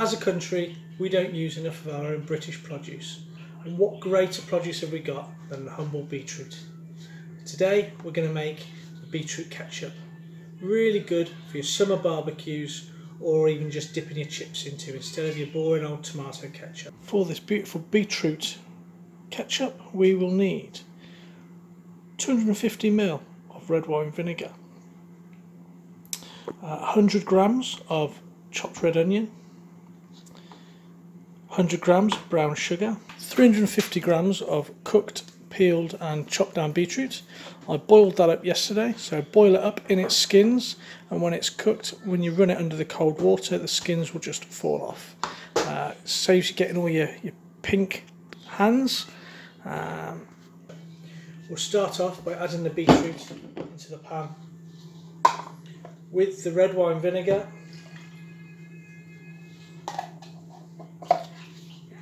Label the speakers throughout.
Speaker 1: As a country, we don't use enough of our own British produce. And what greater produce have we got than the humble beetroot? Today we're going to make the beetroot ketchup. Really good for your summer barbecues or even just dipping your chips into instead of your boring old tomato ketchup. For this beautiful beetroot ketchup we will need 250 ml of red wine vinegar, 100 grams of chopped red onion, 100 grams of brown sugar, 350 grams of cooked, peeled and chopped down beetroot. I boiled that up yesterday, so boil it up in its skins, and when it's cooked, when you run it under the cold water, the skins will just fall off. Saves you getting all your pink hands. We'll start off by adding the beetroot into the pan with the red wine vinegar,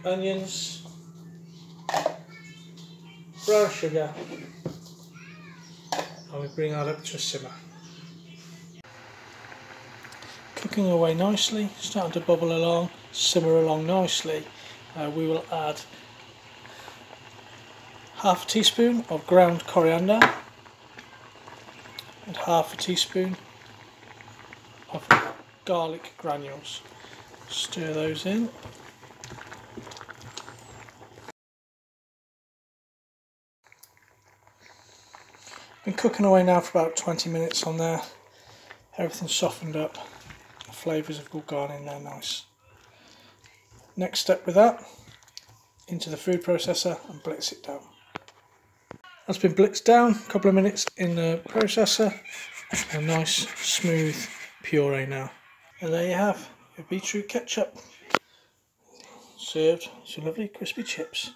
Speaker 1: onions, brown sugar, and we bring that up to a simmer. Cooking away nicely, starting to bubble along, simmer along nicely. We will add half a teaspoon of ground coriander and half a teaspoon of garlic granules. Stir those in. Been cooking away now for about 20 minutes on there. Everything's softened up, the flavours have all gone in there nice. Next step with that, into the food processor and blitz it down. That's been blitzed down, a couple of minutes in the processor, a nice smooth puree now. And there you have your beetroot ketchup, served with some lovely crispy chips.